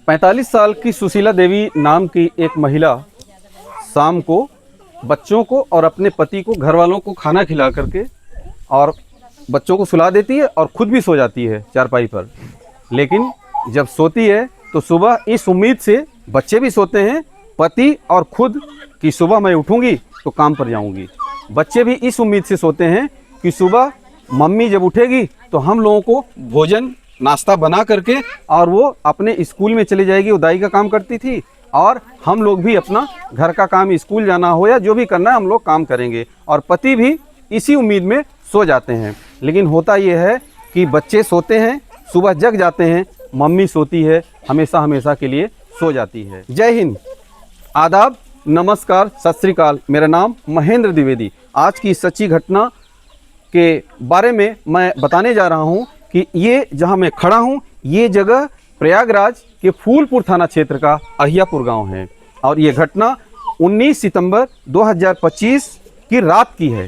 45 साल की सुशीला देवी नाम की एक महिला शाम को बच्चों को और अपने पति को, घर वालों को खाना खिला करके और बच्चों को सुला देती है और खुद भी सो जाती है चारपाई पर। लेकिन जब सोती है तो सुबह इस उम्मीद से, बच्चे भी सोते हैं, पति और खुद, कि सुबह मैं उठूंगी तो काम पर जाऊंगी। बच्चे भी इस उम्मीद से सोते हैं कि सुबह मम्मी जब उठेगी तो हम लोगों को भोजन नाश्ता बना करके और वो अपने स्कूल में चली जाएगी। वो दाई का काम करती थी और हम लोग भी अपना घर का काम, स्कूल जाना हो या जो भी करना है हम लोग काम करेंगे। और पति भी इसी उम्मीद में सो जाते हैं। लेकिन होता ये है कि बच्चे सोते हैं, सुबह जग जाते हैं, मम्मी सोती है, हमेशा हमेशा के लिए सो जाती है। जय हिंद, आदाब, नमस्कार, सत श्री अकाल। मेरा नाम महेंद्र द्विवेदी। आज की सच्ची घटना के बारे में मैं बताने जा रहा हूं कि ये जहां मैं खड़ा हूं, ये जगह प्रयागराज के फूलपुर थाना क्षेत्र का अहियापुर गांव है। और ये घटना 19 सितंबर 2025 की रात की है।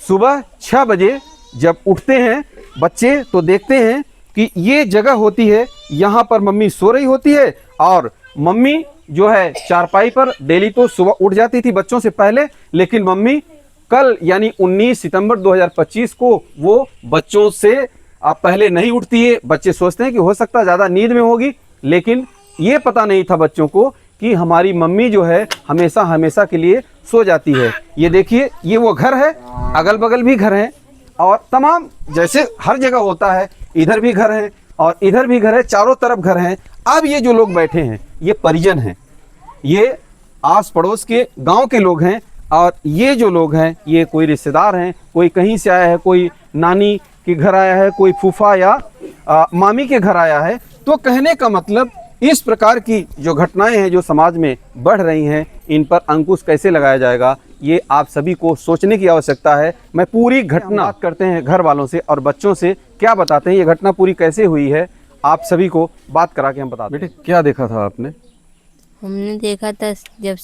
सुबह 6 बजे जब उठते हैं बच्चे तो देखते हैं कि ये जगह होती है, यहाँ पर मम्मी सो रही होती है। और मम्मी जो है चारपाई पर डेली तो सुबह उठ जाती थी बच्चों से पहले, लेकिन मम्मी कल यानी 19 सितंबर 2025 को वो बच्चों से पहले नहीं उठती है। बच्चे सोचते हैं कि हो सकता है ज़्यादा नींद में होगी, लेकिन ये पता नहीं था बच्चों को कि हमारी मम्मी जो है हमेशा हमेशा के लिए सो जाती है। ये देखिए, ये वो घर है, अगल बगल भी घर हैं और तमाम जैसे हर जगह होता है, इधर भी घर है और इधर भी घर है, चारों तरफ घर हैं। अब ये जो लोग बैठे हैं ये परिजन हैं, ये आस पड़ोस के गांव के लोग हैं। और ये जो लोग हैं ये कोई रिश्तेदार हैं, कोई कहीं से आया है, कोई नानी के घर आया है, कोई फूफा या मामी के घर आया है। तो कहने का मतलब, इस प्रकार की जो घटनाएं हैं जो समाज में बढ़ रही हैं, इन पर अंकुश कैसे लगाया जाएगा, ये आप सभी को सोचने की आवश्यकता है। मैं पूरी घटना बात करते हैं घर वालों से और बच्चों से, क्या बताते हैं ये घटना पूरी कैसे हुई है, आप सभी को बात करा के हम बताते हैं। बेटे, क्या देखा था आपने? हमने देखा था जब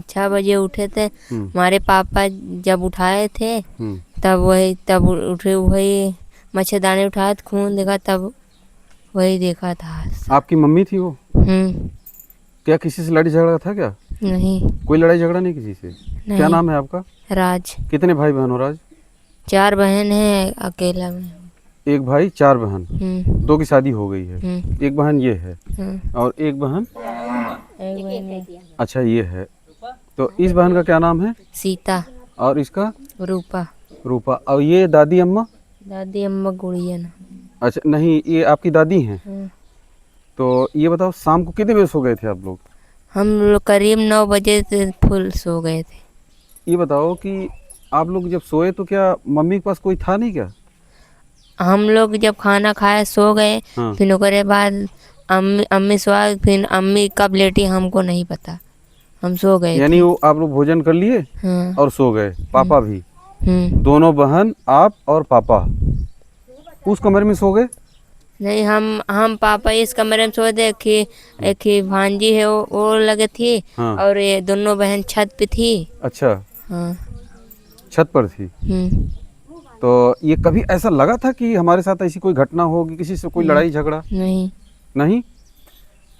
6 बजे उठे थे, हमारे पापा जब उठाए थे तब उठे, वही मच्छरदानी उठाए, खून देखा, तब वही देखा था। आपकी मम्मी थी वो? क्या किसी से लड़ाई झगड़ा था क्या? नहीं, कोई लड़ाई झगड़ा नहीं किसी से? नहीं। क्या नाम है आपका? राज। कितने भाई बहन हो राज? 4 बहन हैं, अकेला में। एक भाई 4 बहन। 2 की शादी हो गई है। एक बहन ये है और एक बहन, अच्छा ये है। तो इस बहन का क्या नाम है? सीता। और इसका? रूपा। रूपा। और ये दादी अम्मा? दादी अम्मा गुड़िया ना। अच्छा, नहीं, ये आपकी दादी हैं। तो ये बताओ, शाम को कितने बजे सो गए थे आप लोग? हम लोग करीब 9 बजे से फुल सो गए थे। ये बताओ कि आप लोग जब सोए तो क्या मम्मी के पास कोई था नहीं क्या? हम लोग जब खाना खाए सो गए, फिर उसके बाद अम्मी सोआ, फिर अम्मी कब लेटी हमको नहीं पता, हम सो गए। यानी वो आप लोग भोजन कर लिए और सो गए? पापा भी? दोनों बहन, आप और पापा उस कमरे में सो गए? नहीं, हम पापा इस कमरे में सोए थे कि एक ही भांजी है वो लगे थी। और ये दोनों बहन छत पे थी। अच्छा। हाँ, छत पर थी। तो ये कभी ऐसा लगा था कि हमारे साथ ऐसी कोई घटना होगी, किसी से कोई लड़ाई झगड़ा? नहीं। नहीं?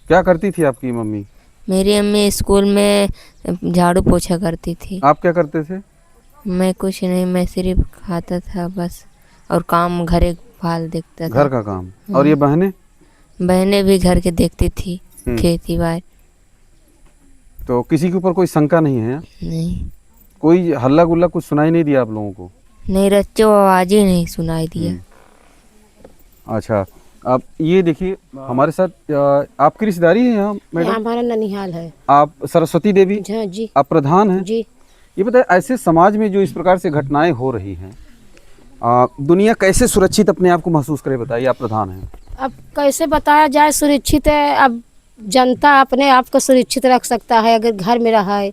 क्या करती थी आपकी मम्मी? मेरी अम्मी स्कूल में झाड़ू पोछा करती थी। आप क्या करते थे? मैं कुछ नहीं, मैं सिर्फ खाता था बस, और काम घरे फाल देखता था, घर का काम। और ये बहनें? बहनें भी घर के देखती थी, खेती बाड़ी। तो किसी के ऊपर कोई शंका नहीं है? नहीं। कोई हल्ला गुल्ला कुछ सुनाई नहीं दिया आप लोगों को? नहीं, रच्चो आवाज ही नहीं सुनाई दिया। अच्छा, आप ये देखिए, हमारे साथ आपकी रिश्तेदारी है यहाँ मैडम? हमारा ननिहाल है। आप सरस्वती देवी जी। आप प्रधान हैं जी। ये बताए, ऐसे समाज में जो इस प्रकार से घटनाएं हो रही हैं, दुनिया कैसे सुरक्षित अपने आप को महसूस करे, बताइए, आप प्रधान हैं। अब कैसे बताया जाए सुरक्षित है? अब जनता अपने आप को सुरक्षित रख सकता है अगर घर में रहा है,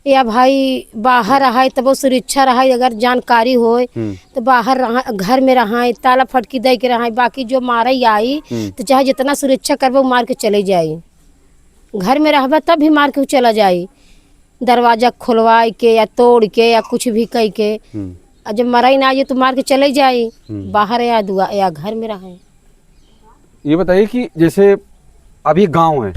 या भाई बाहर रहा है तब वो सुरक्षा रहा है। अगर जानकारी हो तो बाहर रहा, घर में रहा है, ताला फटकी दे के रहा है। बाकी जो मारे आई तो चाहे जितना सुरक्षा करबो मार के चले जाए। घर में रहबा तब भी मार के चला जाए, दरवाजा खुलवा के या तोड़ के या कुछ भी कह के। जब मराई ना आए तो मार के चले जाए, बाहर या घर में रहे। ये बताइए कि जैसे अब ये गांव है,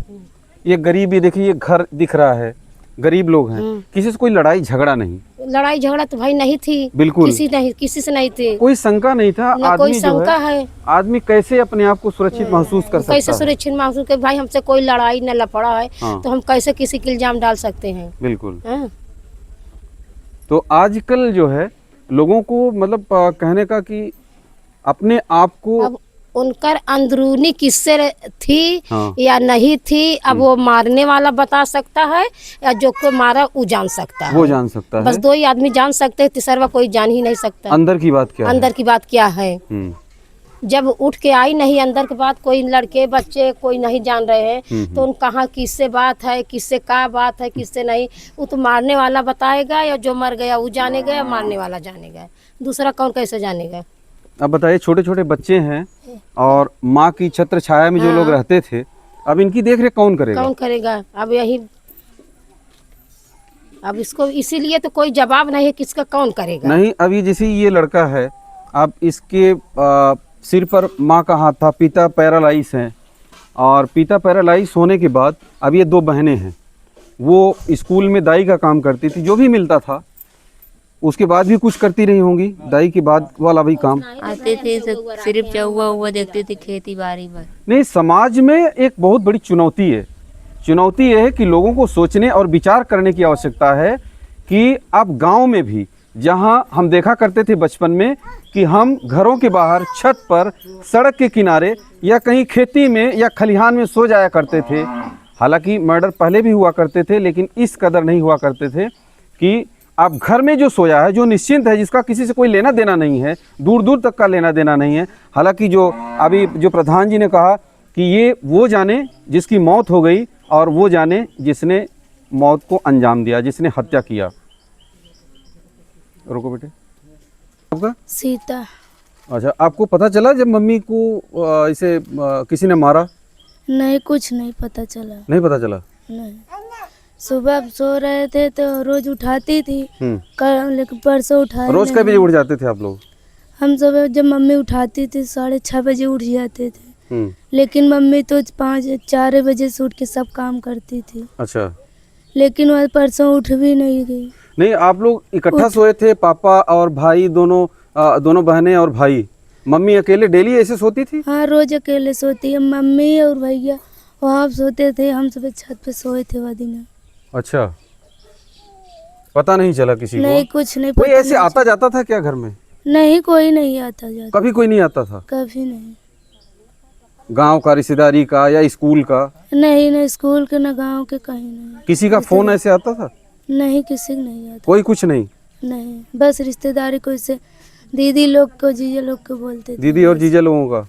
ये गरीब, ये देखिए ये घर दिख रहा है, गरीब लोग हैं, किसी से कोई लड़ाई झगड़ा नहीं, लड़ाई झगड़ा तो भाई नहीं थी, बिल्कुल किसी से नहीं थी, कोई शंका नहीं था। न कोई शंका है। आदमी कैसे अपने आप को सुरक्षित महसूस कर सकता है? कैसे सुरक्षित महसूस कर, भाई हमसे कोई लड़ाई न लफड़ा है, हाँ। तो हम कैसे किसी के इल्जाम डाल सकते हैं? बिल्कुल। हाँ। तो आजकल जो है लोगों को मतलब कहने का कि अपने आप को अब उनकर अंदरूनी किससे थी हाँ। या नहीं थी, अब वो मारने वाला बता सकता है या जो को मारा वो जान सकता है, वो जान सकता बस है। दो ही आदमी जान सकते हैं, तीसरा कोई जान ही नहीं सकता। अंदर की बात क्या अंदर की बात क्या है? है? जब उठ के आई नहीं अंदर की बात, कोई लड़के बच्चे कोई नहीं जान रहे हैं, तो उन कहाँ किससे बात है, किससे क्या बात है, किससे नहीं, वो तो मारने वाला बताएगा, या जो मर गया वो जानेगा, या मारने वाला जानेगा, दूसरा कौन कैसे जानेगा? अब बताइए, छोटे छोटे बच्चे हैं और माँ की छत्र छाया में जो लोग रहते थे, अब इनकी देख रेख कौन करेगा? कौन करेगा? अब यही, अब इसको इसीलिए तो कोई जवाब नहीं है, किसका कौन करेगा? नहीं, अभी जैसे ये लड़का है, अब इसके सिर पर माँ का हाथ था, पिता पैरालाइज हैं, और पिता पैरालाइज होने के बाद अब ये दो बहनें हैं, वो स्कूल में दाई का काम करती थी, जो भी मिलता था उसके बाद भी कुछ करती रही होंगी, दाई के बाद वाला भी काम। आते थे सिर्फ चौवा हुआ देखते थे खेती बाड़ी पर। नहीं, समाज में एक बहुत बड़ी चुनौती है। चुनौती यह है कि लोगों को सोचने और विचार करने की आवश्यकता है कि अब गांव में भी, जहां हम देखा करते थे बचपन में कि हम घरों के बाहर छत पर, सड़क के किनारे या कहीं खेती में या खलिहान में सो जाया करते थे। हालांकि मर्डर पहले भी हुआ करते थे, लेकिन इस कदर नहीं हुआ करते थे कि अब घर में जो सोया है, जो निश्चिंत है, जिसका किसी से कोई लेना देना नहीं है, दूर दूर तक का लेना देना नहीं है। हालांकि जो अभी जो प्रधान जी ने कहा कि ये वो जाने जिसकी मौत हो गई, और वो जाने जिसने मौत को अंजाम दिया, जिसने हत्या किया। रुको बेटे, आपका? सीता। अच्छा, आपको पता चला जब मम्मी को इसे किसी ने मारा? नहीं, कुछ नहीं पता चला। नहीं पता चला? नहीं, सुबह सो रहे थे तो रोज उठाती थी, लेकिन परसों उठाए रोज कै बजे उठ जाते थे आप लोग? हम सुबह जब मम्मी उठाती थी 6:30 बजे उठ जाते थे, लेकिन मम्मी तो 5-4 बजे से उठ के सब काम करती थी। अच्छा, लेकिन वह परसों उठ भी नहीं गई। नहीं, आप लोग इकट्ठा सोए थे, पापा और भाई दोनों, दोनों बहनें और भाई? मम्मी अकेले डेली ऐसे सोती थी? हाँ, रोज अकेले सोती है। मम्मी और भैया वहाँ सोते थे, हम सब छत पे सोए थे वह दिन। अच्छा, पता नहीं चला किसी को? नहीं, कुछ नहीं कोई पता। ऐसे आता जाता था क्या घर में? नहीं, कोई नहीं आता जाता। कभी कोई नहीं आता था? कभी नहीं। गांव का, रिश्तेदारी का या स्कूल का? नहीं, न स्कूल के न गांव के, कहीं नहीं। किसी का फोन ऐसे आता था? नहीं, किसी को नहीं आता। कोई कुछ नहीं? नहीं, बस रिश्तेदारी को से दीदी लोग को, जीजा लोग को बोलते थे। दीदी और जीजा लोगों का,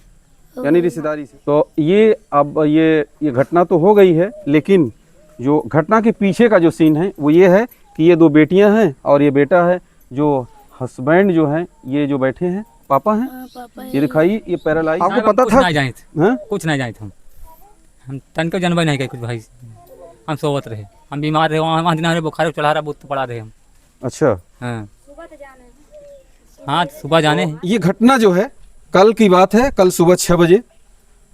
यानी रिश्तेदारी से। तो ये अब ये घटना तो हो गई है, लेकिन जो घटना के पीछे का जो सीन है वो ये है कि ये दो बेटियां हैं और ये बेटा है। जो हस्बैंड जो हैं, ये जो बैठे हैं, पापा हैं। पापा ये दिखाई, ये पैरालाइज। आपको पता कुछ था? नहीं जाए थे, हाँ? कुछ नहीं जाए थे हम तन को जनवा नहीं गए कुछ भाई, हम सोवत रहे, हम बीमार रहे, वहाँ दिन हमारे बुखार चढ़ा रहा, बहुत पड़ा रहे हम। अच्छा, हाँ हाँ, सुबह जाने हैं। ये घटना जो है कल की बात है। कल सुबह 6 बजे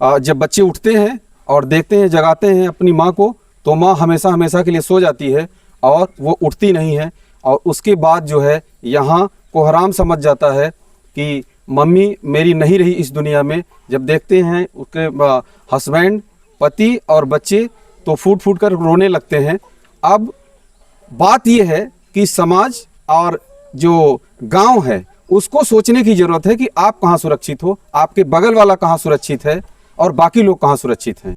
जब बच्चे उठते हैं और देखते हैं, जगाते हैं अपनी माँ को, तो माँ हमेशा हमेशा के लिए सो जाती है और वो उठती नहीं है। और उसके बाद जो है यहाँ कोहराम समझ जाता है कि मम्मी मेरी नहीं रही इस दुनिया में। जब देखते हैं उसके हस्बैंड, पति और बच्चे, तो फूट फूट कर रोने लगते हैं। अब बात यह है कि समाज और जो गांव है उसको सोचने की ज़रूरत है कि आप कहाँ सुरक्षित हो, आपके बगल वाला कहाँ सुरक्षित है और बाकी लोग कहाँ सुरक्षित हैं।